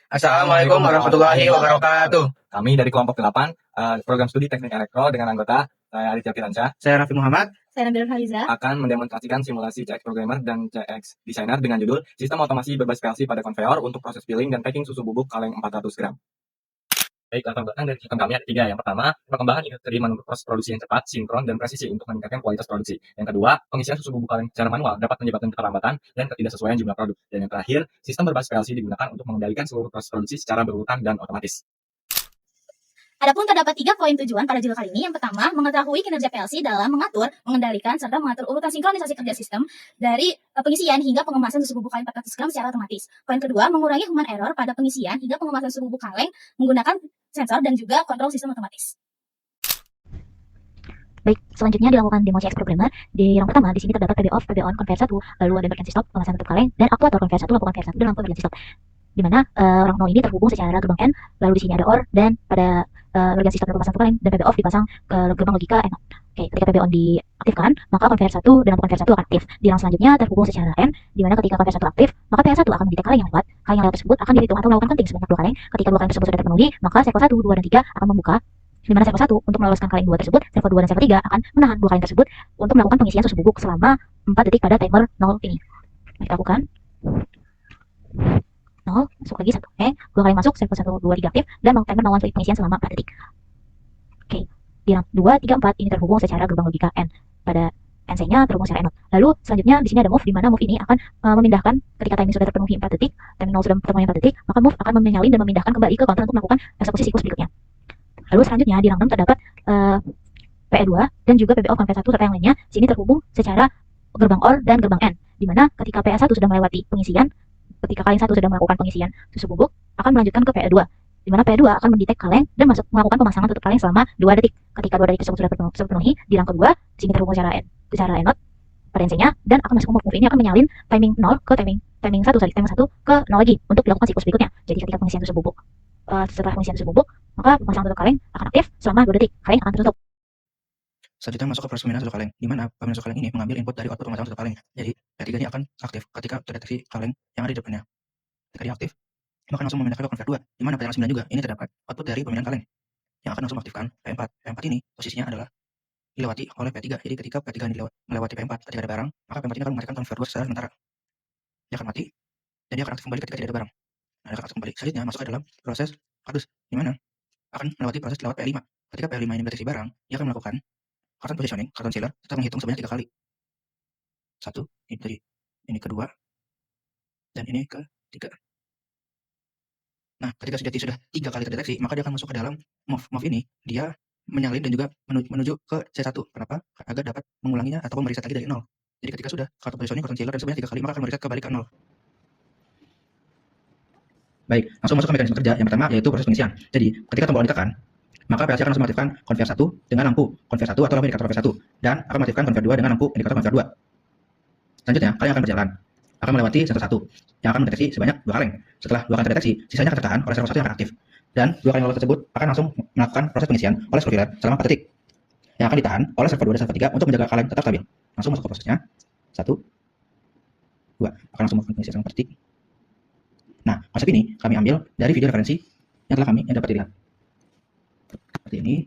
Assalamualaikum warahmatullahi wabarakatuh. Kami dari kelompok 8, program studi teknik elektro dengan anggota saya Aditya Piransyah Saya Raffi Muhammad. Saya Nabila Faiza. akan mendemonstrasikan simulasi CX Programmer dan CX Designer dengan judul Sistem Otomasi Berbasis PLC pada Konveyor untuk proses filling dan packing susu bubuk kaleng 400 gram. Baik, latar belakang dari sistem kami ada 3. Yang pertama, perkembangan industri menuntut proses produksi yang cepat, sinkron, dan presisi untuk meningkatkan kualitas produksi. Yang kedua, pengisian susu bubuk kaleng secara manual dapat menyebabkan keterlambatan dan ketidaksesuaian jumlah produk. Dan yang terakhir, sistem berbasis PLC digunakan untuk mengendalikan seluruh proses produksi secara berurutan dan otomatis. Adapun terdapat 3 poin tujuan pada judul kali ini. Yang pertama, mengetahui kinerja PLC dalam mengatur, mengendalikan, serta mengatur urutan sinkronisasi kerja sistem dari pengisian hingga pengemasan susu bubuk kaleng 400 gram secara otomatis. Poin kedua, mengurangi human error pada pengisian hingga pengemasan susu bubuk kaleng menggunakan sensor dan juga kontrol sistem otomatis. Baik, selanjutnya dilakukan demo CX Programmer. Di yang pertama, di sini terdapat PB off, PB on, conveyor 1, lalu ada emergency stop, pemasangan tutup kaleng, dan aktuator conveyor 1, lampu conveyor 1, dan lampu emergency stop. Di mana orang nol ini terhubung secara gerbang N, lalu di sini ada OR, dan pada emergency stop dan pemasangan tutup kaleng, dan PB off dipasang ke gerbang logika N. Oke, ketika PB on diaktifkan, maka conveyor 1 dan lampu conveyor 1 akan aktif. Di yang selanjutnya terhubung secara N, di mana ketika conveyor 1 aktif, maka PL 1 akan mendetek kaleng yang lewat. Kaleng yang lewat tersebut akan dihitung atau melakukan penting sebanyak 2 kaleng. Ketika 2 kaleng tersebut sudah terpenuhi, maka servo 1, 2, dan 3 akan membuka, di mana servo 1 untuk meloloskan kaleng 2 tersebut, servo 2 dan servo 3 akan menahan 2 kaleng tersebut untuk melakukan pengisian susu bubuk selama 4 detik pada timer 0 ini. Kita lakukan 0, masuk lagi 1, 2 kali masuk, servo 1, 2, 3 aktif, dan timer melakukan pengisian selama 4 detik. Oke, di 2, 3, 4 ini terhubung secara gerbang logika N. Pada NC-nya terhubung secara N0. Lalu selanjutnya di sini ada move, di mana move ini akan memindahkan ketika timing sudah terpenuhi 4 detik, timing 0 sudah terpenuhi 4 detik, maka move akan menyalin dan memindahkan kembali ke counter untuk melakukan eksekusi siklus berikutnya. Lalu selanjutnya di rangkam terdapat PE2 dan juga PB off conveyor 1 serta yang lainnya. Sini terhubung secara gerbang OR dan gerbang N, di mana ketika PE1 sudah melewati pengisian, ketika kaleng 1 sudah melakukan pengisian susu bubuk, akan melanjutkan ke PE2, di mana PE2 akan mendetek kaleng dan melakukan pemasangan tutup kaleng selama 2 detik. Ketika 2 detik tersebut sudah terpenuhi, di rangka 2 di sini terhubung secara N0 pada NC-nya, dan akan masuk move ini akan menyalin timing 0 ke timing 1 ke 0 lagi untuk dilakukan siklus berikutnya. Jadi ketika pengisian susu bubuk, setelah pengisian susu bubuk, maka pemasangan tutup kaleng akan aktif selama 2 detik. Kaleng akan tertutup. Selanjutnya masuk ke proses pemindahan susu kaleng, di mana pemindahan susu kaleng ini mengambil input dari output pemasangan tutup kaleng. Jadi P3 ini akan aktif ketika terdeteksi kaleng yang ada di depannya. Ketika dia aktif, maka langsung memindahkan ke conveyor 2, di mana pada 9 juga ini terdapat output dari pemindahan kaleng yang akan langsung aktifkan P4. P4 ini posisinya adalah dilewati oleh P3. Jadi ketika P3 ini melewati P4 ketika ada barang, maka P4 ini akan mematikan conveyor 2 secara sementara. Dia akan mati dan dia akan aktif kembali ketika tidak ada barang. Nah, dia akan aktif kembali. Selanjutnya masuk ke dalam proses kardus, di mana akan melewati proses lewat P5. Ketika P5 ini mendeteksi barang, dia akan melakukan carton positioning, carton sealer, serta menghitung sebanyak 3 kali. 1, ini tadi, ini kedua, dan ini ketiga. Nah, ketika sudah 3 kali terdeteksi, maka dia akan masuk ke dalam move. Move ini dia menyalin dan juga menuju ke C1. Kenapa? Agar dapat mengulanginya atau mereset lagi dari 0. Jadi ketika sudah carton positioning, carton sealer, dan sebanyak 3 kali, maka akan mereset kembali ke 0. Baik, langsung masuk ke mekanisme kerja. Yang pertama yaitu proses pengisian. Jadi ketika tombol ditekan, maka PLC akan langsung mengaktifkan conveyor 1 dengan lampu conveyor 1 atau lampu indikator conveyor 1, dan akan mengaktifkan conveyor 2 dengan lampu indikator conveyor 2. Selanjutnya, kaleng akan berjalan, akan melewati sensor 1 yang akan mendeteksi sebanyak 2 kaleng. Setelah 2 kaleng terdeteksi, sisanya akan tertahan oleh servo 1 yang akan aktif, dan 2 kaleng lolos tersebut akan langsung melakukan proses pengisian oleh servo filler selama 4 detik yang akan ditahan oleh servo 2 dan servo 3 untuk menjaga kaleng tetap stabil. Langsung masuk ke prosesnya. 1, 2 akan langsung melakukan pengisian selama 4 detik. Nah, konsep ini kami ambil dari video referensi yang dapat dilihat. Seperti ini.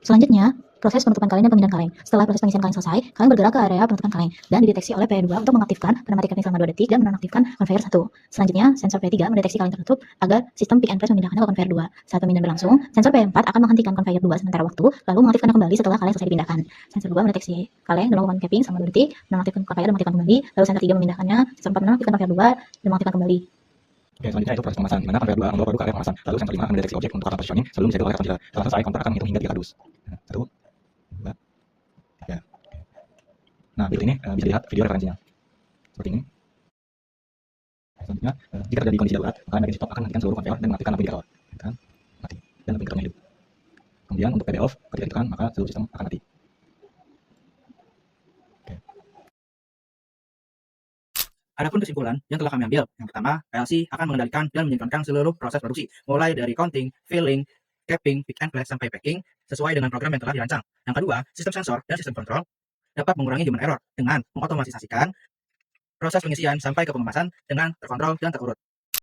Selanjutnya, proses penutupan kaleng dan pemindahan kaleng. Setelah proses pengisian kaleng selesai, kaleng bergerak ke area penutupan kaleng dan dideteksi oleh P2 untuk mengaktifkan pneumatic capping selama 2 detik dan menonaktifkan conveyor 1. Selanjutnya, sensor P3 mendeteksi kaleng tertutup agar sistem pick and press memindahkannya ke conveyor 2. Saat pemindahan berlangsung, sensor P4 akan menghentikan conveyor 2 sementara waktu, lalu mengaktifkannya kembali setelah kaleng selesai dipindahkan. Sensor 2 mendeteksi kaleng dan melakukan capping selama 2 detik, menonaktifkan conveyor dan mematikan kembali, lalu sensor 3 memindahkannya, sensor 4 menonaktifkan conveyor 2 dan mematikan kembali. Oke, selanjutnya itu proses pengemasan, di mana conveyor 2 membawa produk ke area pengemasan. Lalu sensor 5 akan mendeteksi objek untuk carton positioning sebelum disegel oleh carton sealer. Setelah selesai, counter akan menghitung hingga 3 kardus. 1, 2, 3. Nah, berikut ini bisa dilihat video referensinya. Seperti ini. Selanjutnya, jika terjadi kondisi darurat, maka emergency stop akan menghentikan seluruh conveyor dan mengaktifkan lampu indikator. Mati. Dan lampu indikatornya hidup. Kemudian untuk PB off, ketika ditekan, maka seluruh sistem akan mati. Adapun kesimpulan yang telah kami ambil, yang pertama, PLC akan mengendalikan dan menyinkronkan seluruh proses produksi, mulai dari counting, filling, capping, pick and place, sampai packing, sesuai dengan program yang telah dirancang. Yang kedua, sistem sensor dan sistem kontrol dapat mengurangi human error dengan mengotomatisasikan proses pengisian sampai ke pengemasan dengan terkontrol dan terurut.